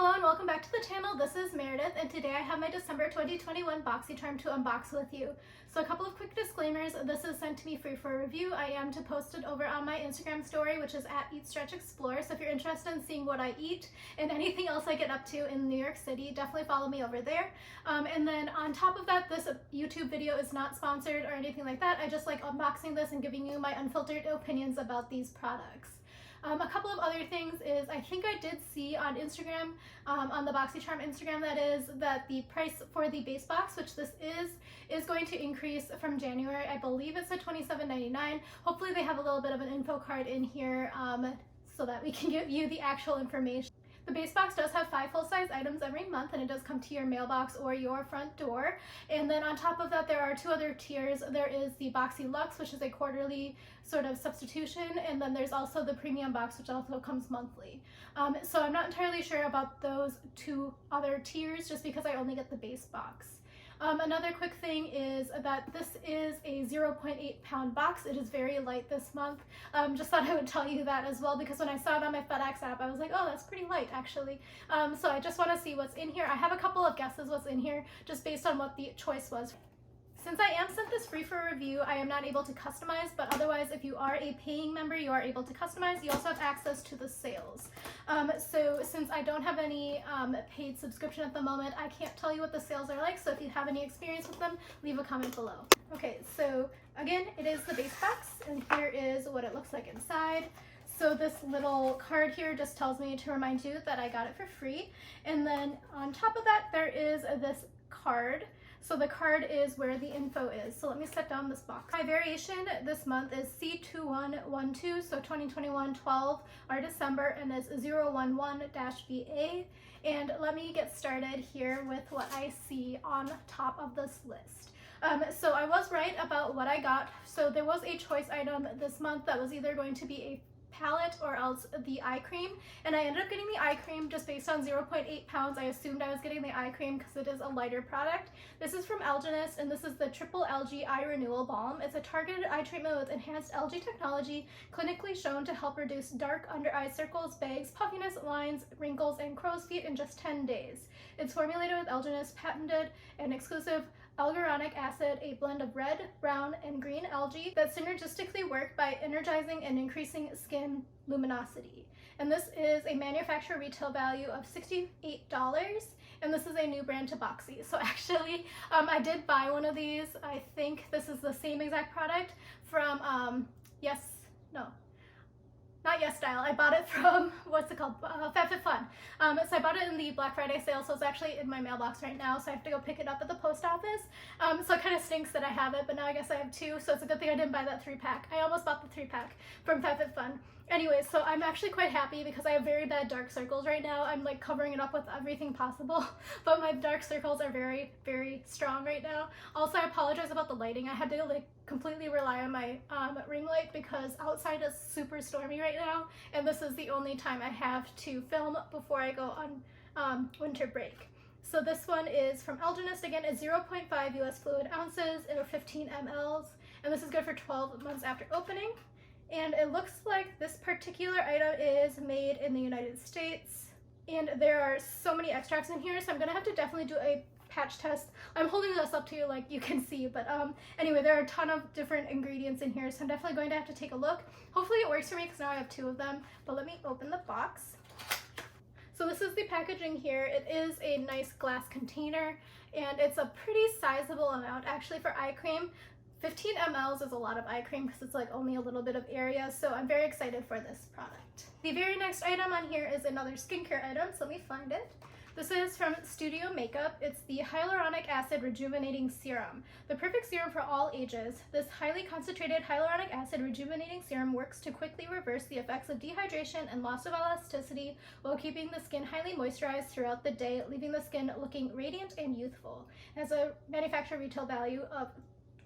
Hello and welcome back to the channel. This is Meredith and today I have my December 2021 BOXYCHARM to unbox with you. So a couple of quick disclaimers. This is sent to me free for review. I am to post it over on my Instagram story, which is at Eat Stretch Explore. So if you're interested in seeing what I eat and anything else I get up to in New York City, definitely follow me over there. And then on top of that, this YouTube video is not sponsored or anything like that. I just like unboxing this and giving you my unfiltered opinions about these products. A couple of other things is I think I did see on Instagram, on the BOXYCHARM Instagram that the price for the base box, which this is going to increase from January. I believe it's at $27.99. Hopefully they have a little bit of an info card in here so that we can give you the actual information. The base box does have 5 full-size items every month, and it does come to your mailbox or your front door. And then on top of that, there are 2 other tiers. There is the Boxy Luxe, which is a quarterly sort of substitution, and then there's also the premium box, which also comes monthly. So I'm not entirely sure about those 2 other tiers just because I only get the base box. Another quick thing is that this is a 0.8 pound box. It is very light this month. Just thought I would tell you that as well because when I saw it on my FedEx app, I was like, oh, that's pretty light actually. So I just want to see what's in here. I have a couple of guesses what's in here just based on what the choice was. Since I am sent this free for review, I am not able to customize, but otherwise if you are a paying member, you are able to customize. You also have access to the sales. So since I don't have any paid subscription at the moment, I can't tell you what the sales are like, so if you have any experience with them, leave a comment below. Okay, so again, it is the base box, and here is what it looks like inside. So this little card here just tells me to remind you that I got it for free. And then on top of that, there is this card. So the card is where the info is. So let me set down this box. My variation this month is C2112, so 2021-12, our December, and it's 011-VA. And let me get started here with what I see on top of this list. So I was right about what I got. So there was a choice item this month that was either going to be a palette or else the eye cream, and I ended up getting the eye cream just based on 0.8 pounds. I assumed I was getting the eye cream because it is a lighter product. This is from Algenist, and this is the Triple Algae Eye Renewal Balm. It's a targeted eye treatment with enhanced algae technology, clinically shown to help reduce dark under eye circles, bags, puffiness, lines, wrinkles, and crow's feet in just 10 days. It's formulated with Algenist patented and exclusive hyaluronic acid, a blend of red, brown, and green algae that synergistically work by energizing and increasing skin luminosity. And this is a manufacturer retail value of $68, and this is a new brand to Boxy. So actually, I did buy one of these. I think this is the same exact product from, not Yes Style. I bought it from, what's it called? FabFitFun. So I bought it in the Black Friday sale, so it's actually in my mailbox right now, so I have to go pick it up at the post office. So it kind of stinks that I have it, but now I guess I have 2, so it's a good thing I didn't buy that 3-pack. I almost bought the 3-pack from FabFitFun. Anyway, so I'm actually quite happy because I have very bad dark circles right now. I'm like covering it up with everything possible, but my dark circles are very, very strong right now. Also, I apologize about the lighting. I had to like completely rely on my ring light because outside is super stormy right now, and this is the only time I have to film before I go on winter break. So this one is from Algenist. Again, it's 0.5 US fluid ounces or 15 mLs, and this is good for 12 months after opening. And it looks like this particular item is made in the United States, and there are so many extracts in here, so I'm gonna have to definitely do a patch test. I'm holding this up to you like you can see, but anyway, there are a ton of different ingredients in here, so I'm definitely going to have to take a look. Hopefully it works for me because now I have 2 of them, but let me open the box. So this is the packaging here. It is a nice glass container, and it's a pretty sizable amount actually for eye cream. 15 mLs is a lot of eye cream because it's like only a little bit of area, so I'm very excited for this product. The very next item on here is another skincare item, so let me find it. This is from Studio Makeup. It's the Hyaluronic Acid Rejuvenating Serum, the perfect serum for all ages. This highly concentrated hyaluronic acid rejuvenating serum works to quickly reverse the effects of dehydration and loss of elasticity while keeping the skin highly moisturized throughout the day, leaving the skin looking radiant and youthful. It has a manufacturer retail value of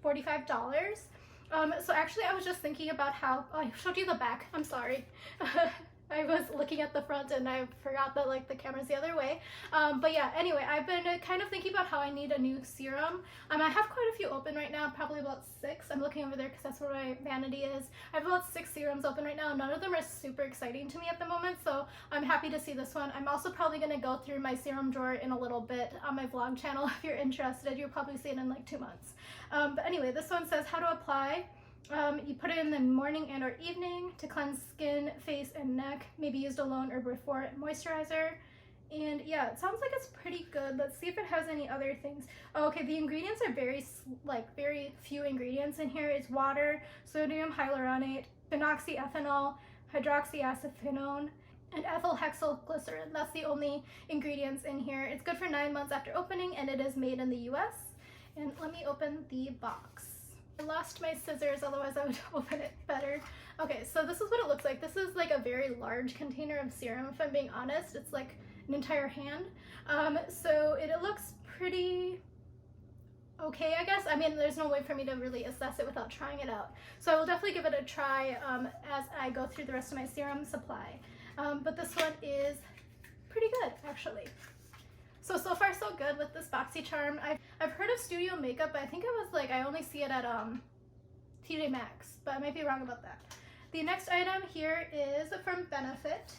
$45. So actually I was just thinking about how, oh, I showed you the back, I'm sorry. I was looking at the front and I forgot that like the camera's the other way. But yeah, anyway, I've been kind of thinking about how I need a new serum. I have quite a few open right now, probably about 6. I'm looking over there because that's where my vanity is. I have about 6 serums open right now. None of them are super exciting to me at the moment, so I'm happy to see this one. I'm also probably going to go through my serum drawer in a little bit on my vlog channel. If you're interested, you'll probably see it in like 2 months. But anyway, this one says how to apply. You put it in the morning and or evening to cleanse skin, face, and neck, maybe used alone or before moisturizer. And yeah, it sounds like it's pretty good. Let's see if it has any other things. Oh, okay, the ingredients are very few ingredients in here. It's water, sodium hyaluronate, phenoxyethanol, hydroxyacetinone, and ethyl hexyl glycerin. That's the only ingredients in here. It's good for 9 months after opening, and it is made in the US. And let me open the box. I lost my scissors, otherwise I would open it better. Okay, so this is what it looks like. This is like a very large container of serum, if I'm being honest. It's like an entire hand. So it looks pretty okay, I guess. I mean, there's no way for me to really assess it without trying it out. So I will definitely give it a try as I go through the rest of my serum supply. But this one is pretty good, actually. So far so good with this BOXYCHARM. I've heard of Studio Makeup, but I think it was like, I only see it at TJ Maxx, but I might be wrong about that. The next item here is from Benefit.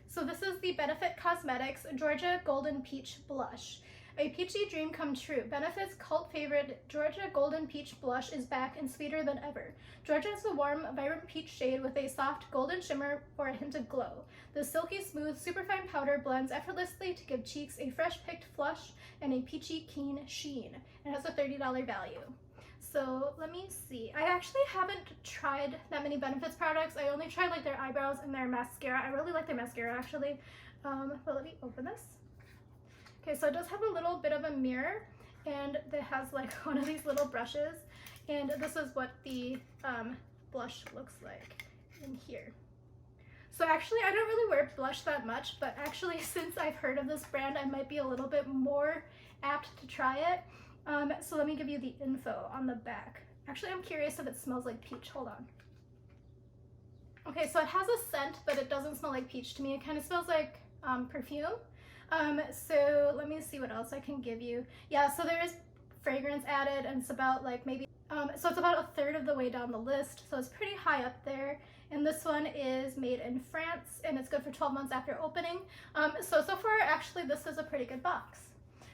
So this is the Benefit Cosmetics Georgia Golden Peach Blush. A peachy dream come true. Benefit's cult favorite Georgia Golden Peach Blush is back and sweeter than ever. Georgia is a warm, vibrant peach shade with a soft golden shimmer for a hint of glow. The silky smooth, superfine powder blends effortlessly to give cheeks a fresh picked flush and a peachy keen sheen. It has a $30 value. So let me see. I actually haven't tried that many Benefits products. I only tried like their eyebrows and their mascara. I really like their mascara actually. But let me open this. Okay, so it does have a little bit of a mirror, and it has like one of these little brushes, and this is what the blush looks like in here. So actually, I don't really wear blush that much, but actually since I've heard of this brand, I might be a little bit more apt to try it. So let me give you the info on the back. Actually, I'm curious if it smells like peach. Hold on. Okay, so it has a scent, but it doesn't smell like peach to me. It kind of smells like perfume. So let me see what else I can give you. Yeah, so there is fragrance added, and it's about like maybe, so it's about a third of the way down the list, so it's pretty high up there. And this one is made in France, and it's good for 12 months after opening. So far, actually, this is a pretty good box.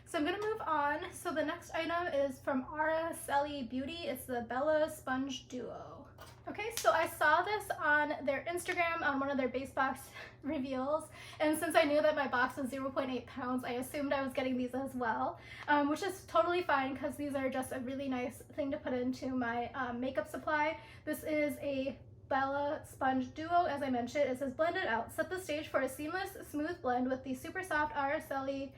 So I'm gonna move on. So the next item is from Araceli Beauty. It's the Bella Sponge Duo. Okay, so I saw this on their Instagram on one of their base box reveals, and since I knew that my box was 0.8 pounds, I assumed I was getting these as well, which is totally fine because these are just a really nice thing to put into my makeup supply. This is a Bella Sponge Duo, as I mentioned. It says blend it out. Set the stage for a seamless, smooth blend with the super soft Araceli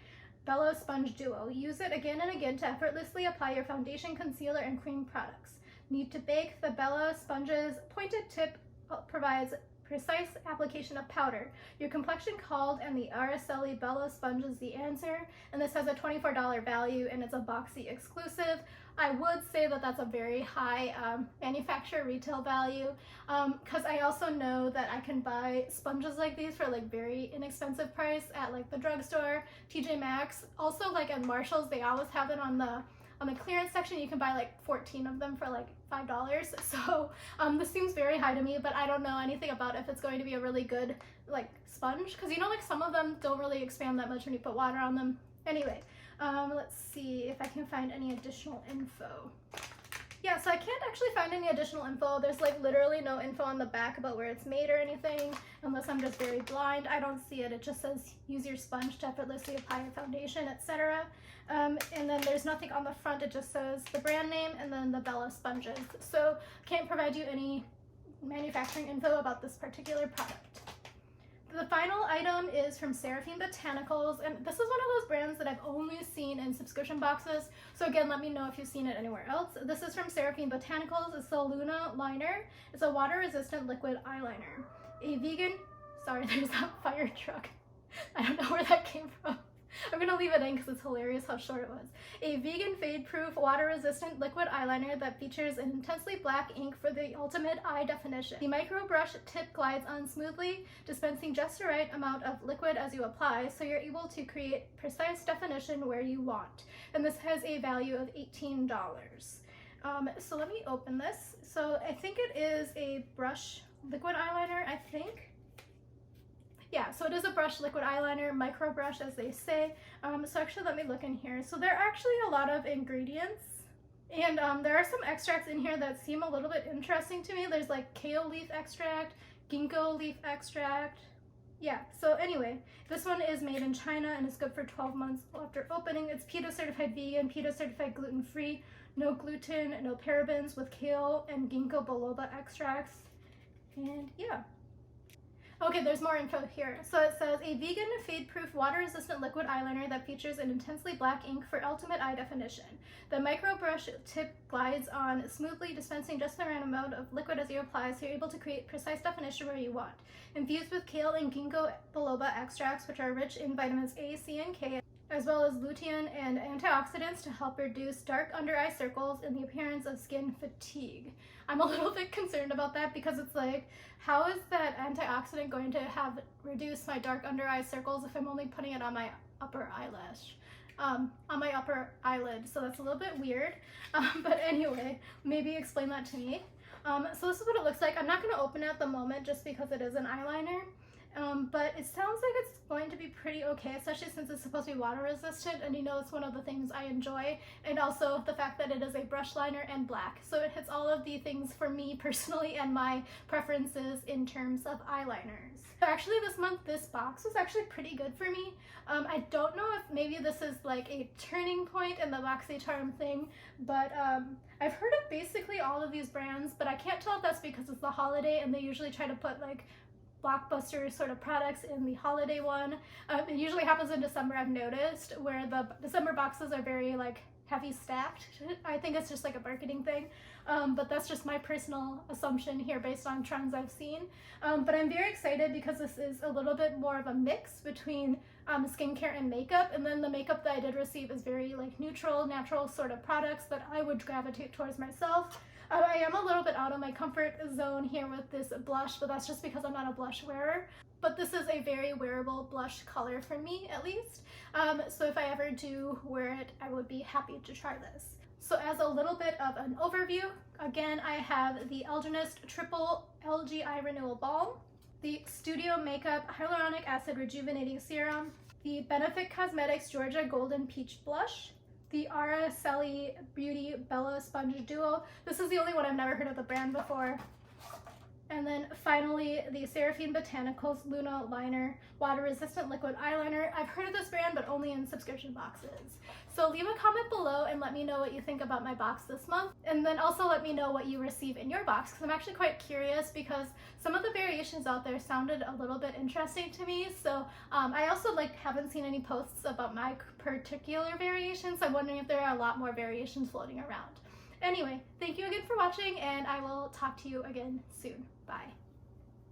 Bella Sponge Duo. Use it again and again to effortlessly apply your foundation, concealer, and cream products. Need to bake? The Bella Sponge's pointed tip provides precise application of powder. Your complexion called, and the Araceli Bella Sponge is the answer. And this has a $24 value, and it's a Boxy exclusive. I would say that that's a very high manufacturer retail value, because I also know that I can buy sponges like these for like very inexpensive price at like the drugstore, TJ Maxx. Also like at Marshall's, they always have it on the clearance section. You can buy like 14 of them for like $5. So this seems very high to me, but I don't know anything about if it's going to be a really good like sponge, because you know, like some of them don't really expand that much when you put water on them. Anyway, let's see if I can find any additional info. Yeah, so I can't actually find any additional info. There's like literally no info on the back about where it's made or anything, unless I'm just very blind. I don't see it. It just says use your sponge to effortlessly apply your foundation, etc. And then there's nothing on the front. It just says the brand name and then the Bella Sponges. So can't provide you any manufacturing info about this particular product. The final item is from Seraphine Botanicals, and this is one of those brands that I've only seen in subscription boxes. So again, let me know if you've seen it anywhere else. This is from Seraphine Botanicals. It's the Luna Liner. It's a water-resistant liquid eyeliner. A vegan, sorry, there's a fire truck. I don't know where that came from. I'm gonna leave it in because it's hilarious how short it was. A vegan fade-proof, water-resistant liquid eyeliner that features an intensely black ink for the ultimate eye definition. The micro brush tip glides on smoothly, dispensing just the right amount of liquid as you apply, so you're able to create precise definition where you want. And this has a value of $18. So let me open this. So I think it is a brush liquid eyeliner, I think. Yeah, so it is a brush liquid eyeliner, micro brush as they say. So actually let me look in here. So there are actually a lot of ingredients, and there are some extracts in here that seem a little bit interesting to me. There's like kale leaf extract, ginkgo leaf extract. Yeah, so anyway, this one is made in China and is good for 12 months after opening. It's PETA certified vegan, PETA certified gluten-free, no gluten, no parabens, with kale and ginkgo biloba extracts. And yeah. Okay, there's more info here. So it says, a vegan, fade-proof, water-resistant liquid eyeliner that features an intensely black ink for ultimate eye definition. The micro brush tip glides on smoothly, dispensing just the right amount of liquid as you apply, so you're able to create precise definition where you want. Infused with kale and ginkgo biloba extracts, which are rich in vitamins A, C, and K, as well as lutein and antioxidants to help reduce dark under eye circles and the appearance of skin fatigue. I'm a little bit concerned about that because it's like, how is that antioxidant going to have reduce my dark under eye circles if I'm only putting it on my upper eyelash? On my upper eyelid, so that's a little bit weird. But anyway, maybe explain that to me. So this is what it looks like. I'm not going to open it at the moment just because it is an eyeliner. But it sounds like it's going to be pretty okay, especially since it's supposed to be water resistant, and you know it's one of the things I enjoy, and also the fact that it is a brush liner and black, so it hits all of the things for me personally and my preferences in terms of eyeliners. So actually this month this box was actually pretty good for me. I don't know if maybe this is like a turning point in the BOXYCHARM thing, but I've heard of basically all of these brands, but I can't tell if that's because it's the holiday and they usually try to put like blockbuster sort of products in the holiday one. It usually happens in December, I've noticed, where the December boxes are very like heavy stacked. I think it's just like a marketing thing, but that's just my personal assumption here based on trends I've seen. But I'm very excited because this is a little bit more of a mix between skincare and makeup, and then the makeup that I did receive is very like neutral, natural sort of products that I would gravitate towards myself. I am a little bit out of my comfort zone here with this blush, but that's just because I'm not a blush wearer. But this is a very wearable blush color for me, at least. So if I ever do wear it, I would be happy to try this. So as a little bit of an overview, again, I have the Elginist Triple LG Eye Renewal Balm, the Studio Makeup Hyaluronic Acid Rejuvenating Serum, the Benefit Cosmetics Georgia Golden Peach Blush, the Araceli Beauty Bella Sponge Duo. This is the only one I've never heard of the brand before. And then finally, the Seraphine Botanicals Luna Liner Water Resistant Liquid Eyeliner. I've heard of this brand, but only in subscription boxes. So leave a comment below and let me know what you think about my box this month. And then also let me know what you receive in your box, because I'm actually quite curious because some of the variations out there sounded a little bit interesting to me. So I also haven't seen any posts about my particular variations. I'm wondering if there are a lot more variations floating around. Anyway, thank you again for watching, and I will talk to you again soon. Bye.